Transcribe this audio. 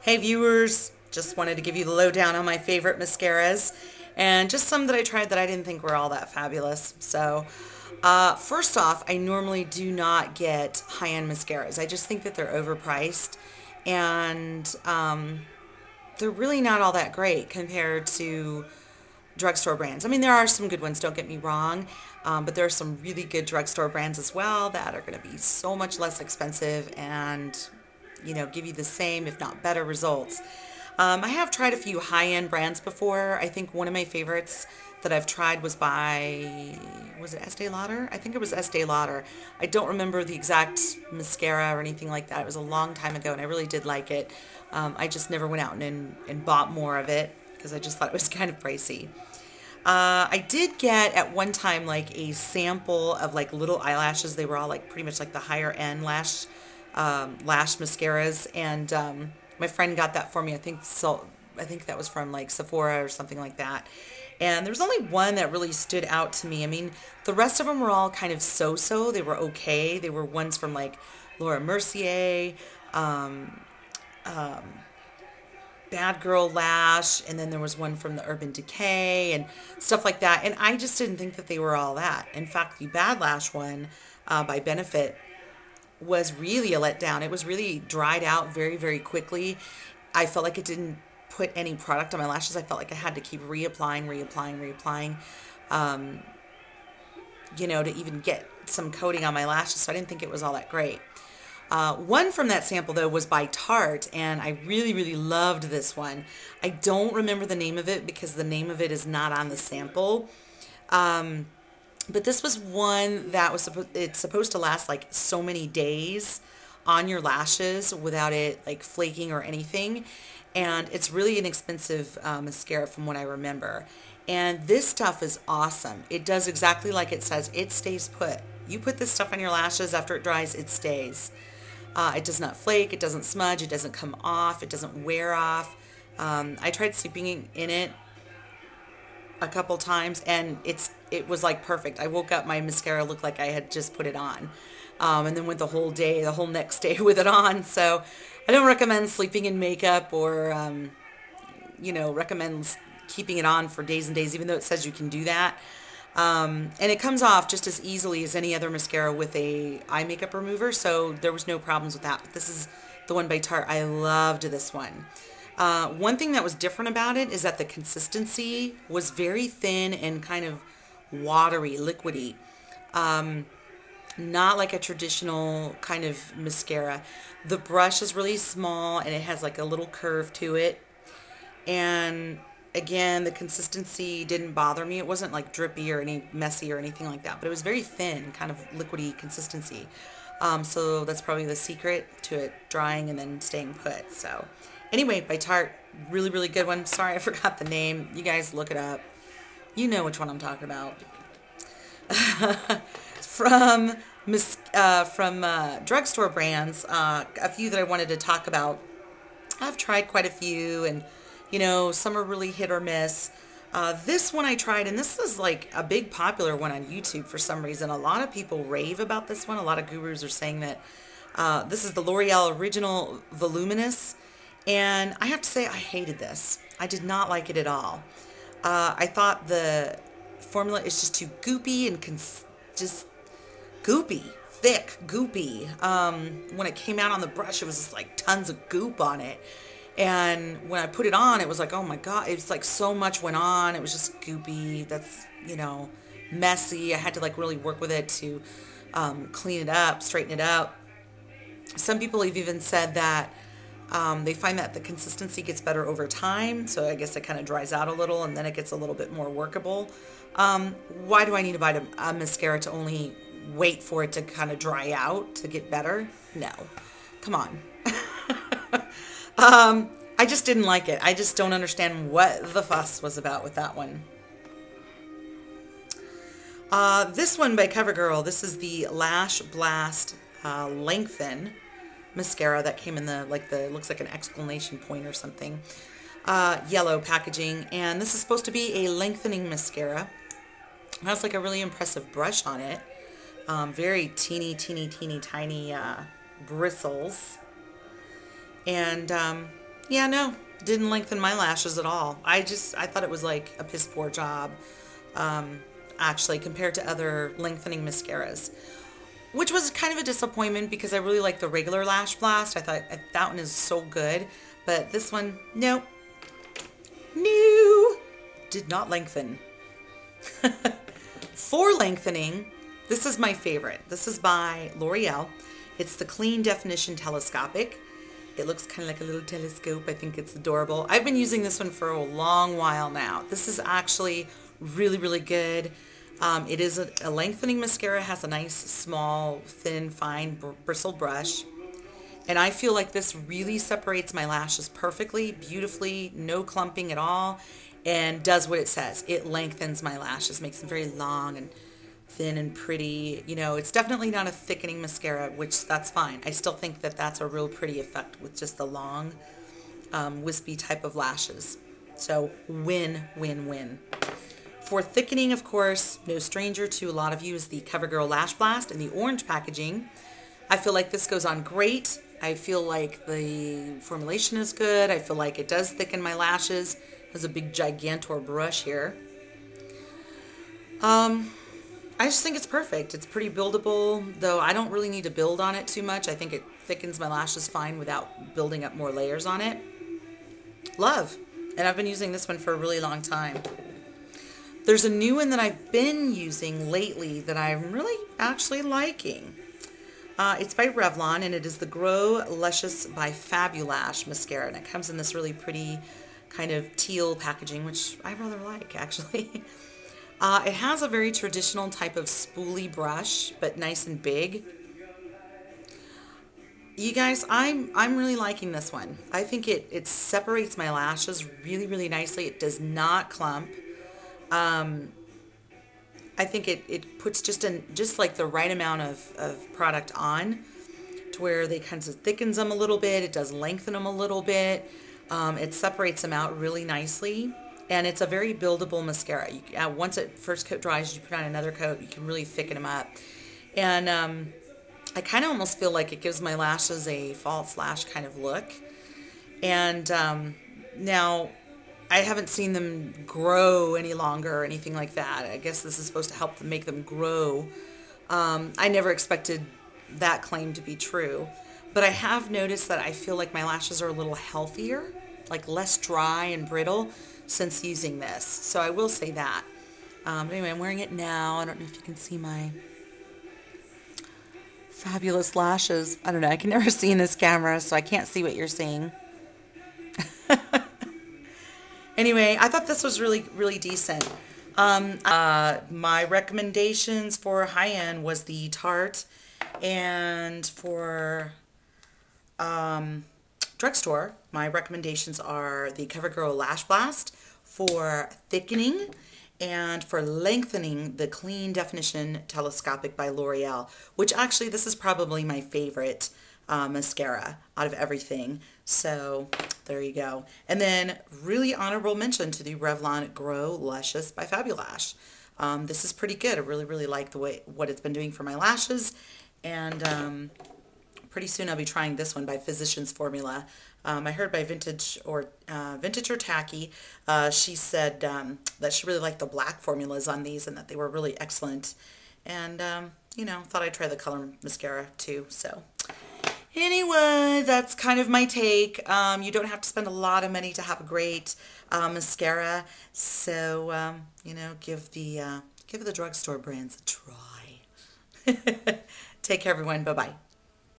Hey viewers, just wanted to give you the lowdown on my favorite mascaras and just some that I tried that I didn't think were all that fabulous. So first off, I normally do not get high-end mascaras. I just think that they're overpriced and they're really not all that great compared to drugstore brands. I mean, there are some good ones, don't get me wrong, but there are some really good drugstore brands as well that are going to be so much less expensive and give you the same, if not better, results. I have tried a few high-end brands before. I think one of my favorites that I've tried was was it Estee Lauder? I think it was Estee Lauder. I don't remember the exact mascara or anything like that. It was a long time ago, and I really did like it. I just never went out and bought more of it because I just thought it was kind of pricey. I did get at one time like a sample of like little eyelashes. They were all like pretty much like the higher end lash mascaras, and my friend got that for me. I think that was from like Sephora or something like that. And there was only one that really stood out to me. I mean, the rest of them were all kind of so-so. They were okay. They were ones from like Laura Mercier, Bad Girl Lash, and then there was one from the Urban Decay and stuff like that. And I just didn't think that they were all that. In fact, the Bad Lash one by Benefit was really a letdown. It was really dried out very, very quickly. I felt like it didn't put any product on my lashes. I felt like I had to keep reapplying, to even get some coating on my lashes. So I didn't think it was all that great. One from that sample, though, was by Tarte, and I really, really loved this one. I don't remember the name of it because the name of it is not on the sample. But this was one that was it's supposed to last like so many days on your lashes without it like flaking or anything. And it's really inexpensive mascara from what I remember. And this stuff is awesome. It does exactly like it says. It stays put. You put this stuff on your lashes, after it dries, it stays. It does not flake, it doesn't smudge, it doesn't come off, it doesn't wear off. I tried sleeping in it a couple times, and it was like perfect. I woke up, my mascara looked like I had just put it on, and then went the whole next day with it on. So I don't recommend sleeping in makeup, or recommend keeping it on for days and days, even though it says you can do that. And it comes off just as easily as any other mascara with a eye makeup remover, so there was no problems with that. But this is the one by Tarte. I loved this one. One thing that was different about it is that the consistency was very thin and kind of watery, liquidy. Not like a traditional kind of mascara. The brush is really small and it has like a little curve to it. And again, the consistency didn't bother me. It wasn't like drippy or any messy or anything like that, but it was very thin, kind of liquidy consistency. So that's probably the secret to it drying and then staying put. So anyway, by Tarte, really, really good one. Sorry, I forgot the name. You guys look it up. You know which one I'm talking about. From drugstore brands, a few that I wanted to talk about. I've tried quite a few, and some are really hit or miss. This one I tried, and this is like a big popular one on YouTube for some reason. A lot of people rave about this one. A lot of gurus are saying that this is the L'Oreal Original Voluminous, and I have to say I hated this. I did not like it at all. I thought the formula is just too goopy and just goopy, thick, goopy. When it came out on the brush, it was just like tons of goop on it. And when I put it on, it was like, oh my God, it's like so much went on. It was just goopy. That's, messy. I had to like really work with it to clean it up, straighten it up. Some people have even said that they find that the consistency gets better over time. So I guess it kind of dries out a little and then it gets a little bit more workable. Why do I need to buy a mascara to only wait for it to kind of dry out to get better? No. Come on. I just didn't like it. I just don't understand what the fuss was about with that one. This one by Covergirl, this is the Lash Blast Lengthen mascara that came in looks like an exclamation point or something. Yellow packaging, and this is supposed to be a lengthening mascara. It has like a really impressive brush on it. Very teeny tiny bristles. And Yeah, no, didn't lengthen my lashes at all. I thought it was like a piss poor job, actually, compared to other lengthening mascaras. Which was kind of a disappointment because I really like the regular Lash Blast. I thought that one is so good. But this one, nope. No. Did not lengthen. For lengthening, this is my favorite. This is by L'Oreal. It's the Clean Definition Telescopic. It looks kind of like a little telescope. I think it's adorable. I've been using this one for a long while now. This is actually really, really good. It is a lengthening mascara. It has a nice, small, thin, fine bristle brush. And I feel like this really separates my lashes perfectly, beautifully, no clumping at all, and does what it says. It lengthens my lashes, makes them very long and thin and pretty. You know, it's definitely not a thickening mascara, which that's fine. I still think that that's a real pretty effect with just the long, wispy type of lashes. So win, win, win. For thickening, of course, no stranger to a lot of you is the Covergirl Lash Blast in the orange packaging. I feel like this goes on great. I feel like the formulation is good. I feel like it does thicken my lashes. There's a big gigantor brush here. I just think it's perfect. It's pretty buildable, though I don't really need to build on it too much. I think it thickens my lashes fine without building up more layers on it. Love. And I've been using this one for a really long time. There's a new one that I've been using lately that I'm really actually liking. It's by Revlon, and it is the Grow Luscious by Fabulash mascara, and it comes in this really pretty kind of teal packaging, which I rather like, actually. It has a very traditional type of spoolie brush, but nice and big. You guys, I'm really liking this one. I think it separates my lashes really, really nicely. It does not clump. I think it puts just like the right amount of product on to where they kind of thickens them a little bit. It does lengthen them a little bit. It separates them out really nicely. And it's a very buildable mascara. Once it first coat dries, you put on another coat, you can really thicken them up. And I kind of almost feel like it gives my lashes a false lash kind of look. And now, I haven't seen them grow any longer or anything like that. I guess this is supposed to help them make them grow. I never expected that claim to be true. But I have noticed that I feel like my lashes are a little healthier, like less dry and brittle since using this. So I will say that. But anyway, I'm wearing it now. I don't know if you can see my fabulous lashes. I don't know. I can never see in this camera, so I can't see what you're seeing. Anyway, I thought this was really, really decent. My recommendations for high-end was the Tarte, and for drugstore, my recommendations are the Covergirl Lash Blast for thickening, and for lengthening, the Clean Definition Telescopic by L'Oreal, which actually this is probably my favorite mascara out of everything. So there you go. And then really honorable mention to the Revlon Grow Luscious by Fabulash. This is pretty good. I really, really like what it's been doing for my lashes. And pretty soon I'll be trying this one by Physicians Formula. I heard by Vintage or Tacky, she said that she really liked the black formulas on these and that they were really excellent. And, you know, thought I'd try the color mascara too. So anyway, that's kind of my take. You don't have to spend a lot of money to have a great mascara. So, you know, give the drugstore brands a try. Take care, everyone. Bye-bye.